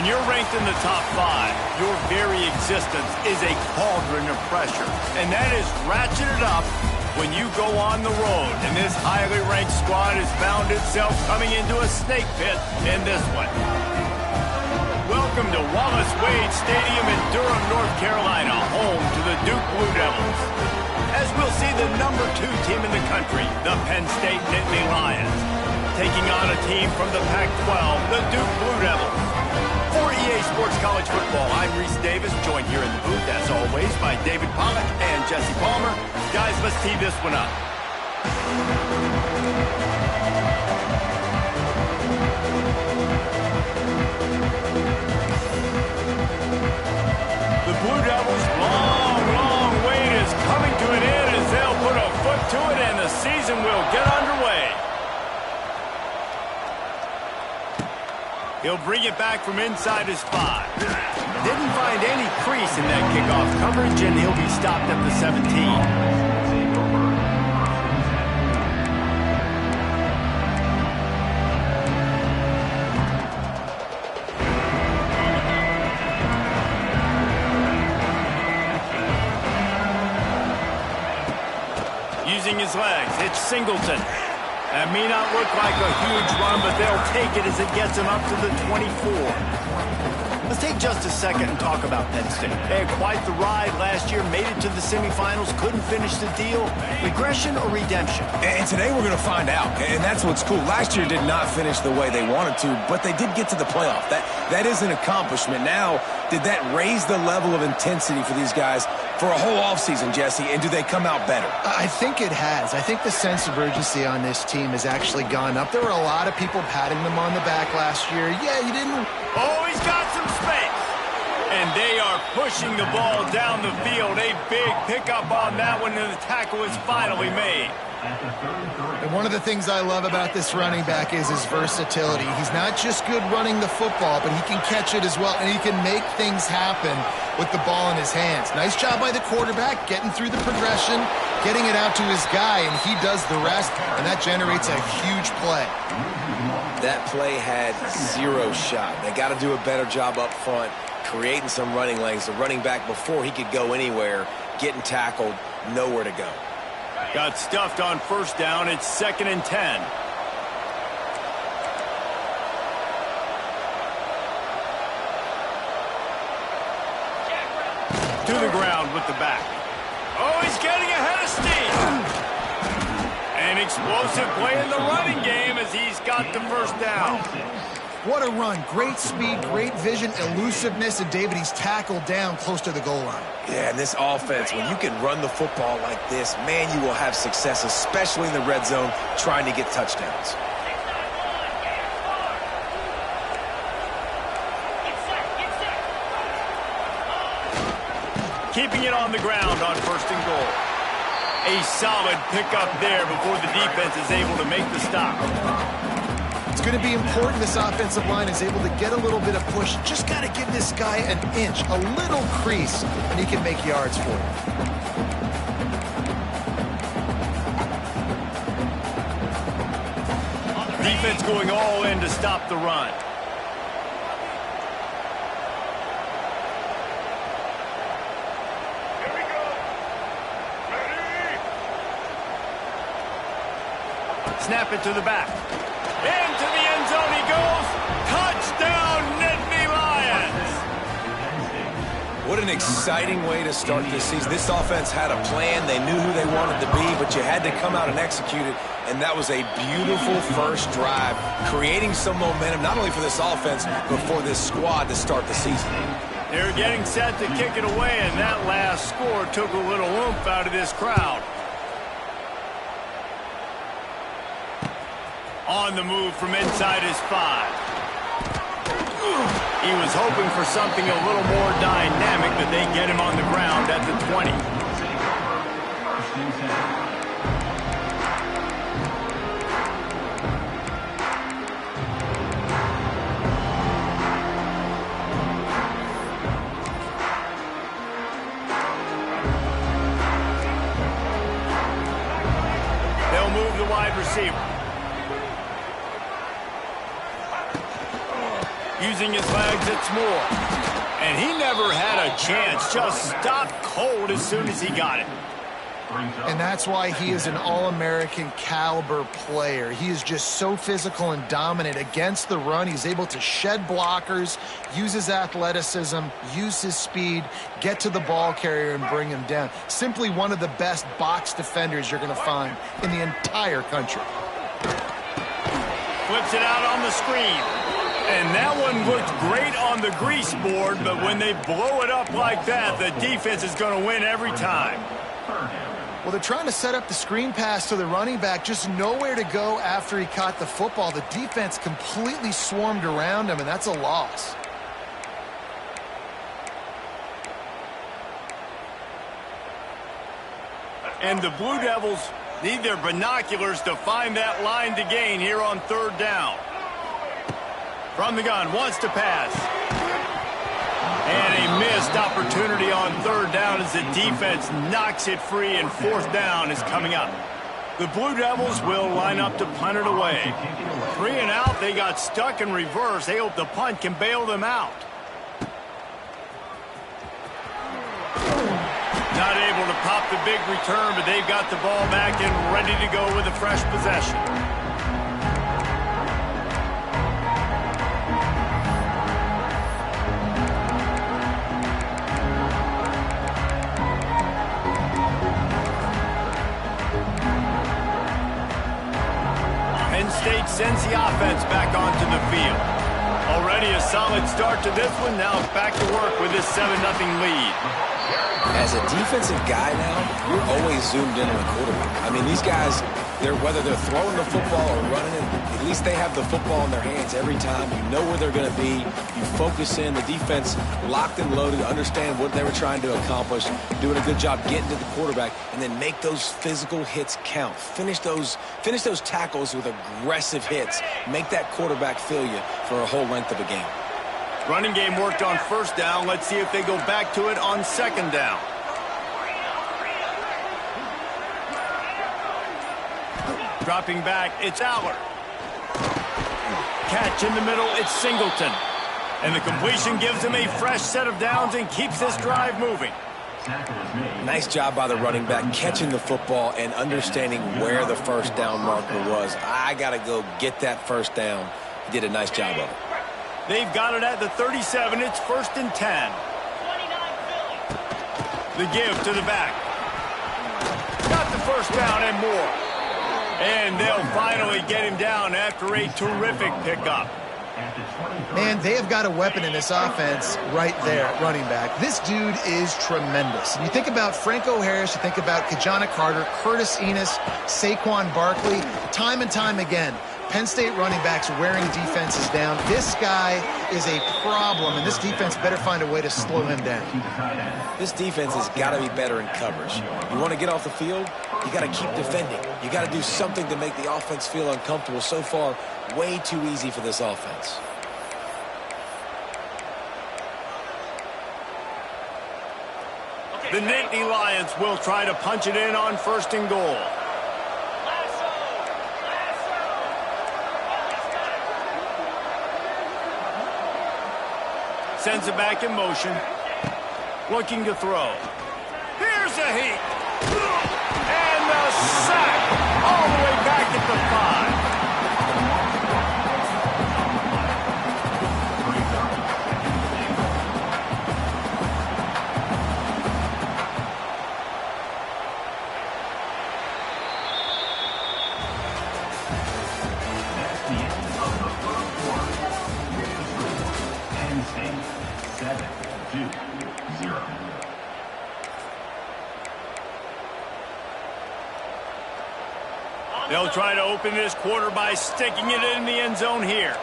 When you're ranked in the top 5, your very existence is a cauldron of pressure. And that is ratcheted up when you go on the road. And this highly ranked squad has found itself coming into a snake pit in this one. Welcome to Wallace Wade Stadium in Durham, North Carolina, home to the Duke Blue Devils. As we'll see the number 2 team in the country, the Penn State Nittany Lions, taking on a team from the Pac-12, the Duke Blue Devils. For EA Sports College Football, I'm Reese Davis, joined here in the booth, as always, by David Pollack and Jesse Palmer. Guys, let's tee this one up. The Blue Devils' long wait is coming to an end as they'll put a foot to it and the season will get underway. He'll bring it back from inside his 5. Didn't find any crease in that kickoff coverage, and he'll be stopped at the 17. Using his legs, it's Singleton. That may not look like a huge run, but they'll take it as it gets him up to the 24. Let's take just a second and talk about Penn State. They had quite the ride last year, made it to the semifinals, couldn't finish the deal. Regression or redemption? And today we're going to find out, and that's what's cool. Last year did not finish the way they wanted to, but they did get to the playoff. That is an accomplishment. Now, did that raise the level of intensity for these guys for a whole offseason, Jesse, and do they come out better? I think it has. I think the sense of urgency on this team has actually gone up. There were a lot of people patting them on the back last year. Yeah, you didn't... Oh, he's got some space. And they are pushing the ball down the field. A big pickup on that one, and the tackle is finally made. And one of the things I love about this running back is his versatility. He's not just good running the football, but he can catch it as well, and he can make things happen with the ball in his hands. Nice job by the quarterback, getting through the progression, getting it out to his guy, and he does the rest, and that generates a huge play. That play had 0 shot. They got to do a better job up front, creating some running lanes. The running back, before he could go anywhere, getting tackled, nowhere to go. Got stuffed on first down. It's 2nd and 10. To the ground with the back. Oh, he's getting ahead of steam. An explosive play in the running game as he's got the first down. What a run. Great speed, great vision, elusiveness, and David, he's tackled down close to the goal line. Yeah, and this offense, when you can run the football like this, man, you will have success, especially in the red zone, trying to get touchdowns. Keeping it on the ground on 1st and goal. A solid pickup there before the defense is able to make the stop. It's going to be important this offensive line is able to get a little bit of push. Just got to give this guy an inch, a little crease, and he can make yards for it. Defense going all in to stop the run. Here we go. Ready? Snap it to the back. Into the end zone he goes. Touchdown, Nittany Lions. What an exciting way to start this season. This offense had a plan. They knew who they wanted to be, but you had to come out and execute it. And that was a beautiful first drive, creating some momentum, not only for this offense, but for this squad to start the season. They're getting set to kick it away, and that last score took a little oomph out of this crowd. On the move from inside his 5. He was hoping for something a little more dynamic, but they get him on the ground at the 20. They'll move the wide receiver. using his legs, it's Moore. And he never had a chance, just stopped cold as soon as he got it. And that's why he is an All-American caliber player. He is just so physical and dominant against the run. He's able to shed blockers, use his athleticism, use his speed, get to the ball carrier and bring him down. Simply one of the best box defenders you're going to find in the entire country. Flips it out on the screen. And that one looked great on the grease board, but when they blow it up like that, the defense is going to win every time. Well, they're trying to set up the screen pass to the running back, just nowhere to go after he caught the football. The defense completely swarmed around him, and that's a loss. And the Blue Devils need their binoculars to find that line to gain here on third down. From the gun, wants to pass. And a missed opportunity on third down as the defense knocks it free, and fourth down is coming up. The Blue Devils will line up to punt it away. 3 and out, they got stuck in reverse. They hope the punt can bail them out. Not able to pop the big return, but they've got the ball back and ready to go with a fresh possession. State sends the offense back onto the field. Already a solid start to this one. Now back to work with this 7-0 lead. As a defensive guy now, you're always zoomed in on the quarterback. I mean, these guys, whether they're throwing the football or running it, at least they have the football in their hands every time. You know where they're going to be. You focus in. The defense locked and loaded, understand what they were trying to accomplish, doing a good job getting to the quarterback, and then make those physical hits count. Finish those tackles with aggressive hits. Make that quarterback feel you for a whole length of a game. Running game worked on first down. Let's see if they go back to it on second down. Dropping back, it's Aller. Catch in the middle, it's Singleton. And the completion gives him a fresh set of downs and keeps this drive moving. Nice job by the running back, catching the football and understanding where the first down marker was. I got to go get that first down. He did a nice job of it. They've got it at the 37. It's 1st and 10. The give to the back. Got the first down and more. And they'll finally get him down after a terrific pickup. Man, they have got a weapon in this offense right there at running back. This dude is tremendous. And you think about Franco Harris, you think about Kajana Carter, Curtis Enis, Saquon Barkley, time and time again. Penn State running backs wearing defenses down. This guy is a problem, and this defense better find a way to slow him down. This defense has got to be better in coverage. You want to get off the field, you got to keep defending. You got to do something to make the offense feel uncomfortable. So far, way too easy for this offense. The Nittany Lions will try to punch it in on 1st and goal. Sends it back in motion. Looking to throw. Here's a heat. And the sack all the way back at the 5. They'll try to open this quarter by sticking it in the end zone here.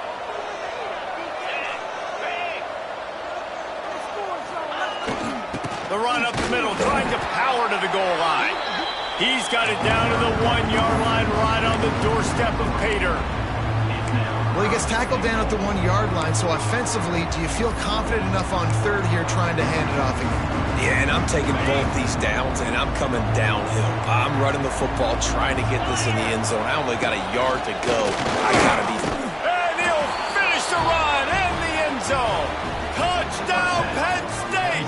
The run up the middle, trying to power to the goal line. He's got it down to the 1-yard line, right on the doorstep of Pater. Well, he gets tackled down at the 1-yard line, so offensively, do you feel confident enough on third here trying to hand it off again? Yeah, and I'm taking both these downs, and I'm coming downhill. I'm running the football, trying to get this in the end zone. I only got a yard to go. I got to be... And he'll finish the run in the end zone. Touchdown, Penn State!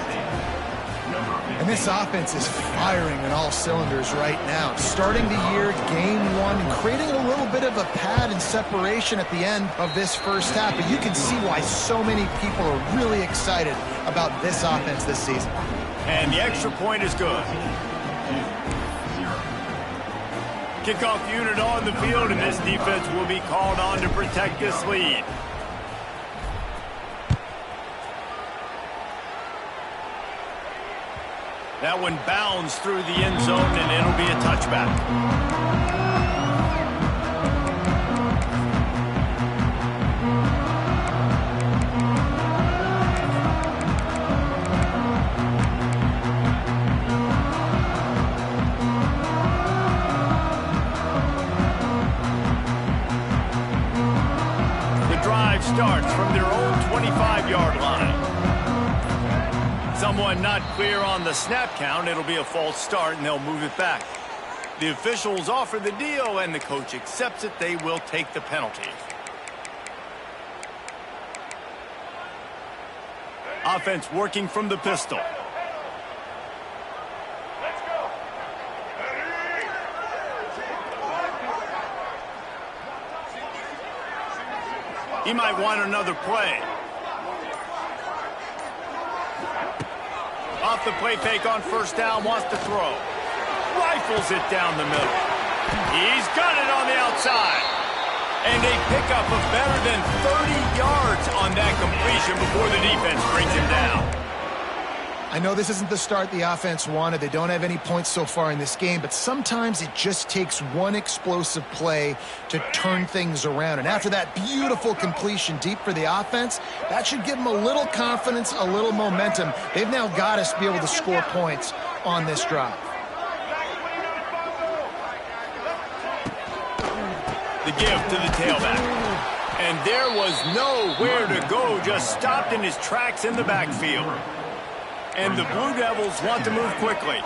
And this offense is firing on all cylinders right now. Starting the year, game one, and creating a little bit of a pad and separation at the end of this first half. But you can see why so many people are really excited about this offense this season. And the extra point is good. Kickoff unit on the field, and this defense will be called on to protect this lead. That one bounds through the end zone, and it'll be a touchback. The drive starts from their own 25-yard line. Someone not clear on the snap count. It'll be a false start, and they'll move it back. The officials offer the deal, and the coach accepts it. They will take the penalty. Offense working from the pistol. He might want another play. Off the play fake on first down, wants to throw. Rifles it down the middle. He's got it on the outside. And a pickup of better than 30 yards on that completion before the defense brings him down. I know this isn't the start the offense wanted. They don't have any points so far in this game, but sometimes it just takes one explosive play to turn things around. And after that beautiful completion deep for the offense, that should give them a little confidence, a little momentum. They've now got us to be able to score points on this drive. The give to the tailback. And there was nowhere to go, just stopped in his tracks in the backfield. And the Blue Devils want to move quickly.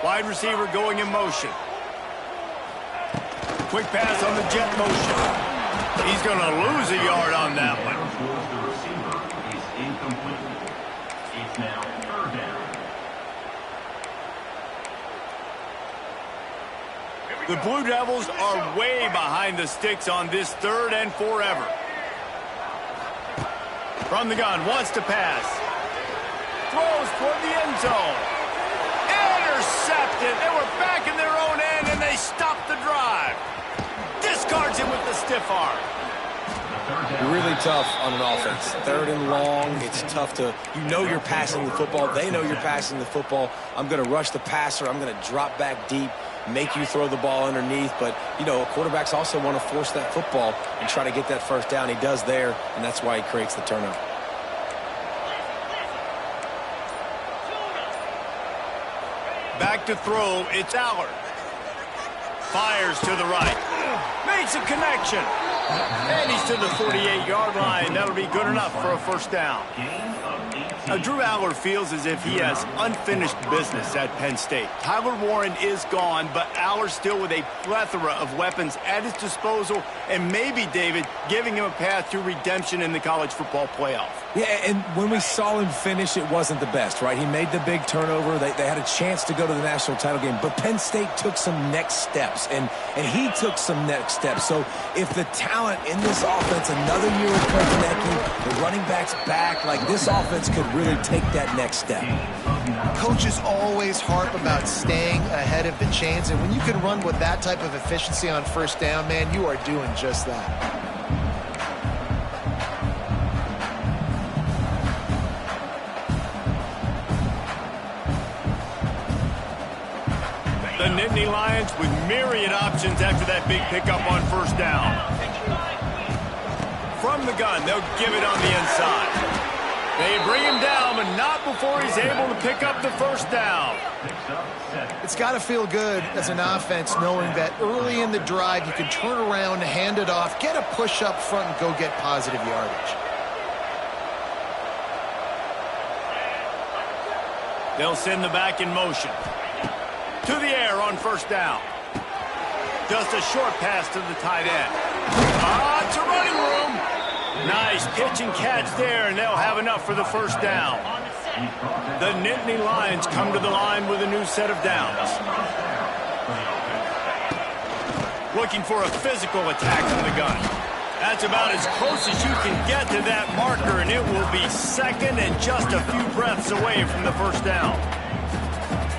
Wide receiver going in motion. Quick pass on the jet motion. He's going to lose a yard on that one. It's now third down. The Blue Devils are way behind the sticks on this third and forever. From the gun, wants to pass. Throws toward the end zone. Intercepted. They were back in their own end, and they stopped the drive. Discards it with the stiff arm. Really tough on an offense. Third and long, it's tough to, you know you're passing the football. They know you're passing the football. I'm going to rush the passer. I'm going to drop back deep, make you throw the ball underneath. But, you know, quarterbacks also want to force that football and try to get that first down. He does there, and that's why he creates the turnover. Back to throw, it's Allard. Fires to the right. Makes a connection. And he's to the 48-yard line. That'll be good enough for a first down. Now, Drew Allard feels as if he has unfinished business at Penn State. Tyler Warren is gone, but Allard still with a plethora of weapons at his disposal, and maybe, David, giving him a path to redemption in the college football playoff. Yeah, and when we saw him finish, it wasn't the best, right? He made the big turnover. They had a chance to go to the national title game, but Penn State took some next steps, and he took some next steps. So if the talent in this offense, another year with Kopenecki, the running backs back, like this offense could really take that next step. Coaches always harp about staying ahead of the chains, and when you can run with that type of efficiency on first down, man, you are doing just that. The Nittany Lions with myriad options after that big pickup on first down. From the gun, they'll give it on the inside. They bring him down, but not before he's able to pick up the first down. It's got to feel good as an offense knowing that early in the drive you can turn around, hand it off, get a push up front, and go get positive yardage. They'll send the back in motion. To the air on first down. Just a short pass to the tight end. It's a running room. Nice pitch and catch there, and they'll have enough for the first down. The Nittany Lions come to the line with a new set of downs. Looking for a physical attack from the gun. That's about as close as you can get to that marker, and it will be second and just a few breaths away from the first down.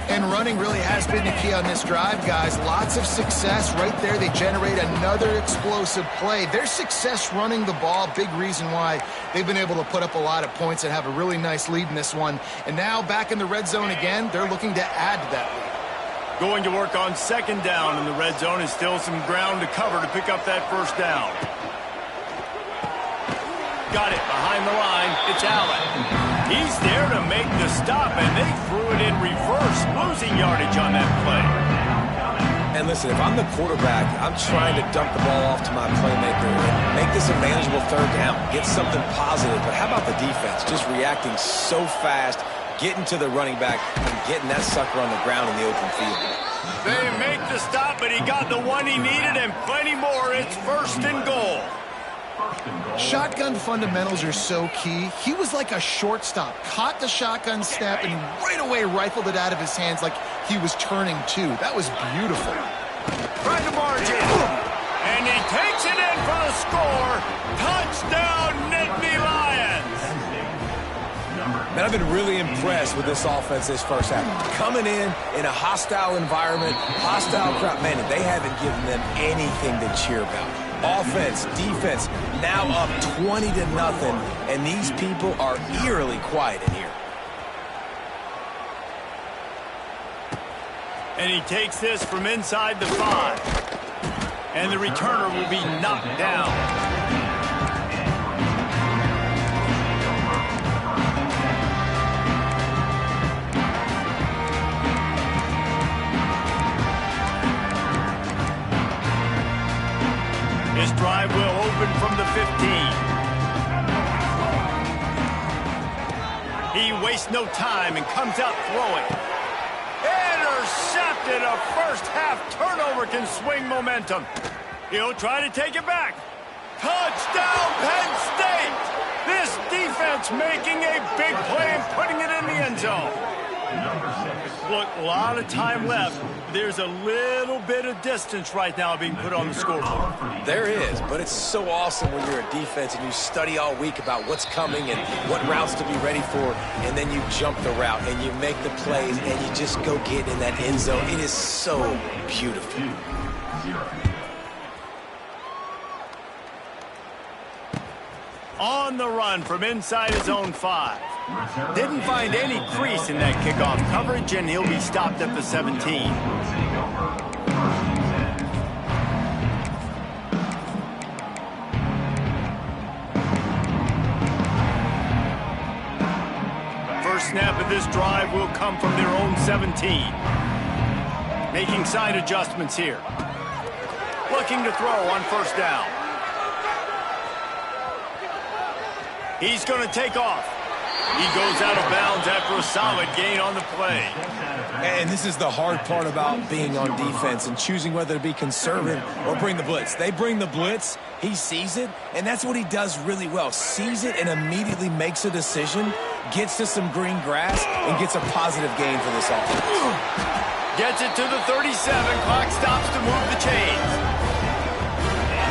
And running really has been the key on this drive, guys. Lots of success right there. They generate another explosive play. Their success running the ball, big reason why they've been able to put up a lot of points and have a really nice lead in this one. And now back in the red zone again, they're looking to add to that lead. Going to work on second down in the red zone, and still some ground to cover to pick up that first down. Got it behind the line. It's Allen. He's there to make the stop, and they threw it in reverse, losing yardage on that play. And listen, if I'm the quarterback, I'm trying to dump the ball off to my playmaker and make this a manageable third down, get something positive. But how about the defense? Just reacting so fast, getting to the running back, and getting that sucker on the ground in the open field. They make the stop, but he got the one he needed and plenty more. It's first and goal. Shotgun fundamentals are so key. He was like a shortstop, caught the shotgun snap, and right away rifled it out of his hands like he was turning two. That was beautiful. Right to margin. And he takes it in for the score. Touchdown, Nittany Lions. Man, I've been really impressed with this offense this first half. Coming in a hostile environment, hostile crowd, man, they haven't given them anything to cheer about. Offense, defense, now up 20-0, and these people are eerily quiet in here. And he takes this from inside the 5. And the returner will be knocked down. This drive will open from the 15. He wastes no time and comes out throwing. Intercepted. A first-half turnover can swing momentum. He'll try to take it back. Touchdown, Penn State! This defense making a big play and putting it in the end zone. Look, a lot of time left. There's a little bit of distance right now being put on the scoreboard. There is, but it's so awesome when you're a defense and you study all week about what's coming and what routes to be ready for, and then you jump the route and you make the plays and you just go get in that end zone. It is so beautiful. On the run from inside his own 5. Didn't find any crease in that kickoff coverage, and he'll be stopped at the 17. First snap of this drive will come from their own 17. Making side adjustments here. Looking to throw on first down. He's going to take off. He goes out of bounds after a solid gain on the play. And this is the hard part about being on defense and choosing whether to be conservative or bring the blitz. They bring the blitz, he sees it, and that's what he does really well. Sees it and immediately makes a decision, gets to some green grass, and gets a positive gain for this offense. Gets it to the 37. Clock stops to move the chains.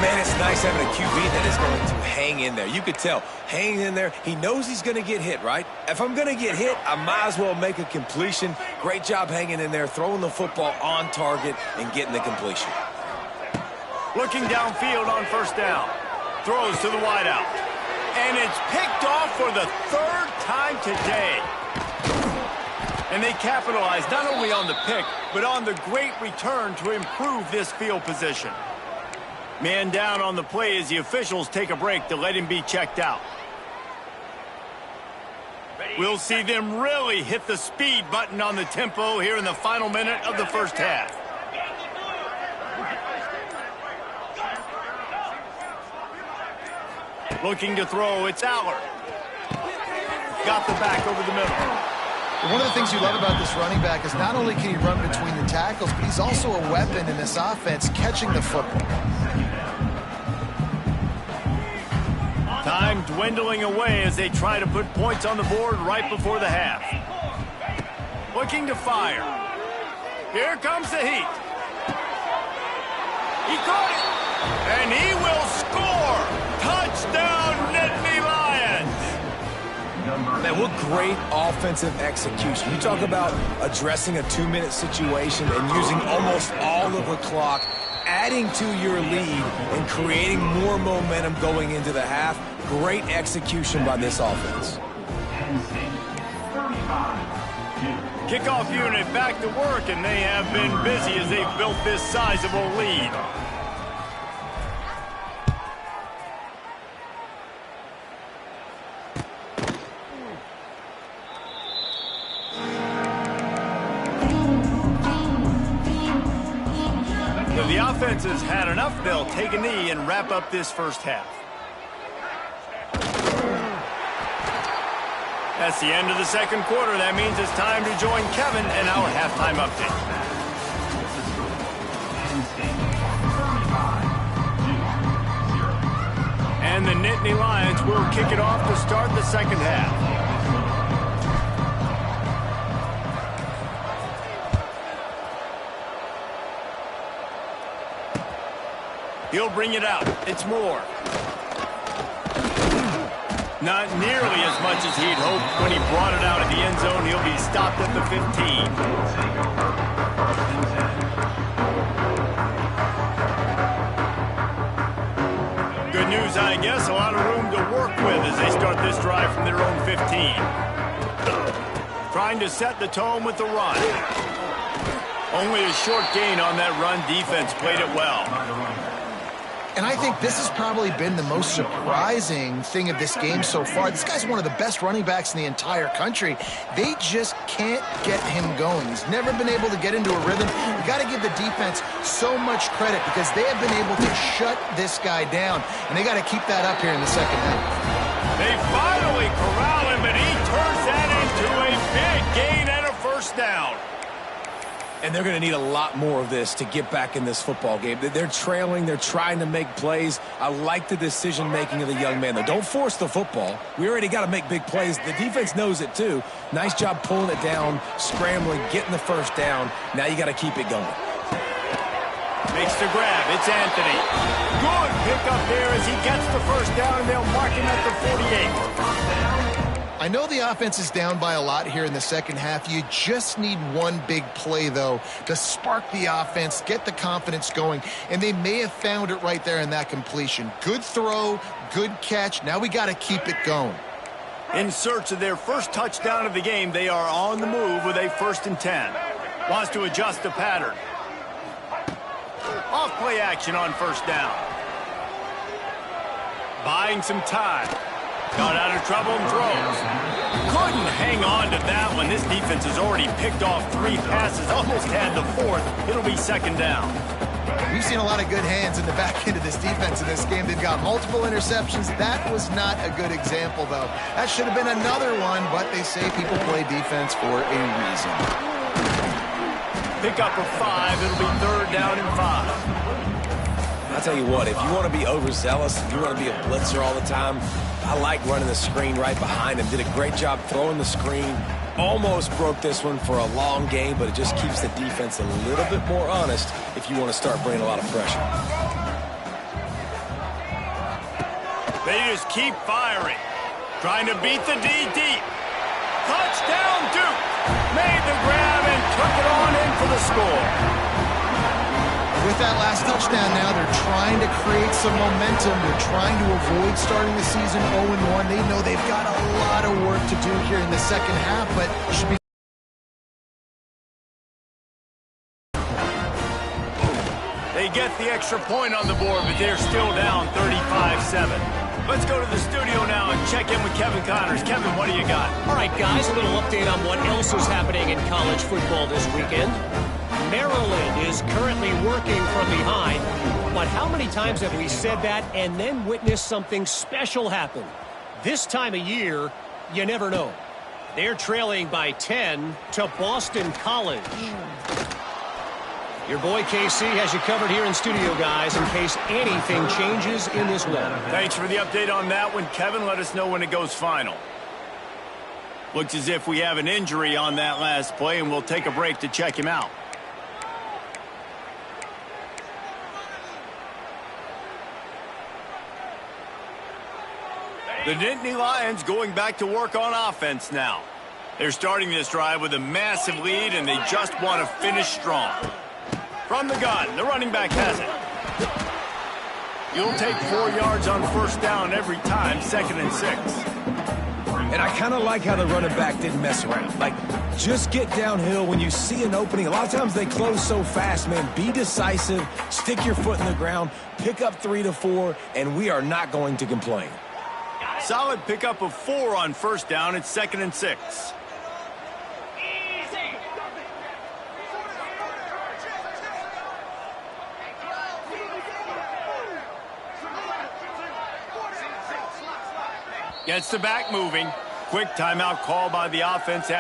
Man, it's nice having a QB that is going to hang in there. You could tell, hanging in there. He knows he's going to get hit, right? If I'm going to get hit, I might as well make a completion. Great job hanging in there, throwing the football on target and getting the completion. Looking downfield on first down. Throws to the wideout. And it's picked off for the 3rd time today. And they capitalize not only on the pick, but on the great return to improve this field position. Man down on the play as the officials take a break to let him be checked out. We'll see them really hit the speed button on the tempo here in the final minute of the first half. Looking to throw, it's Aller. Got the back over the middle. One of the things you love about this running back is not only can he run between the tackles, but he's also a weapon in this offense, catching the football. Time dwindling away as they try to put points on the board right before the half. Looking to fire. Here comes the heat. He caught it. And he will score. Touchdown, Nittany Lions. Man, what great offensive execution. You talk about addressing a 2-minute situation and using almost all of the clock, adding to your lead and creating more momentum going into the half. Great execution by this offense. Kickoff unit back to work, and they have been busy as they've built this sizable lead. If the offense has had enough, they'll take a knee and wrap up this first half. That's the end of the second quarter. That means it's time to join Kevin in our halftime update. And the Nittany Lions will kick it off to start the second half. He'll bring it out. It's Moore. Not nearly as much as he'd hoped when he brought it out of the end zone. He'll be stopped at the 15. Good news, I guess. A lot of room to work with as they start this drive from their own 15. Trying to set the tone with the run. Only a short gain on that run. Defense played it well. And I think this has probably been the most surprising thing of this game so far. This guy's one of the best running backs in the entire country. They just can't get him going. He's never been able to get into a rhythm. You got to give the defense so much credit because they have been able to shut this guy down. And they got to keep that up here in the second half. They finally corral him, and he turns that into a big gain and a first down. And they're going to need a lot more of this to get back in this football game. They're trailing. They're trying to make plays. I like the decision-making of the young man, though. Don't force the football. We already got to make big plays. The defense knows it, too. Nice job pulling it down, scrambling, getting the first down. Now you got to keep it going. Makes the grab. It's Anthony. Good pickup there as he gets the first down, and they'll mark him at the 48. I know the offense is down by a lot here in the second half. You just need one big play, though, to spark the offense, get the confidence going, and they may have found it right there in that completion. Good throw, good catch. Now we got to keep it going. In search of their first touchdown of the game, they are on the move with a 1st and 10. Wants to adjust the pattern. Off play action on first down. Buying some time. Got out of trouble and throws. Couldn't hang on to that one. This defense has already picked off 3 passes, almost had the 4th. It'll be second down. We've seen a lot of good hands in the back end of this defense in this game. They've got multiple interceptions. That was not a good example, though. That should have been another one, but they say people play defense for a reason. Pick up of 5. It'll be 3rd down and 5. I'll tell you what, if you want to be overzealous, if you want to be a blitzer all the time, I like running the screen right behind him. Did a great job throwing the screen. Almost broke this one for a long game, but it just keeps the defense a little bit more honest if you want to start bringing a lot of pressure. They just keep firing. Trying to beat the D deep. Touchdown, Duke. Made the grab and took it on in for the score. With that last touchdown now, they're trying to create some momentum. They're trying to avoid starting the season 0-1. They know they've got a lot of work to do here in the second half, but should be. They get the extra point on the board, but they're still down 35-7. Let's go to the studio now and check in with Kevin Connors. Kevin, what do you got? All right, guys, a little update on what else is happening in college football this weekend. Maryland is currently working from behind, but how many times have we said that and then witnessed something special happen? This time of year, you never know. They're trailing by 10 to Boston College. Your boy KC has you covered here in studio, guys, in case anything changes in this one. Thanks for the update on that one, Kevin. Let us know when it goes final. Looks as if we have an injury on that last play, and we'll take a break to check him out. The Nittany Lions going back to work on offense now. They're starting this drive with a massive lead, and they just want to finish strong. From the gun, the running back has it. You'll take 4 yards on first down every time, 2nd and 6. And I kind of like how the running back didn't mess around. Like, just get downhill when you see an opening. A lot of times they close so fast, man. Be decisive, stick your foot in the ground, pick up 3 to 4, and we are not going to complain. Solid pickup of 4 on first down. It's 2nd and 6. Gets the back moving. Quick timeout call by the offense after.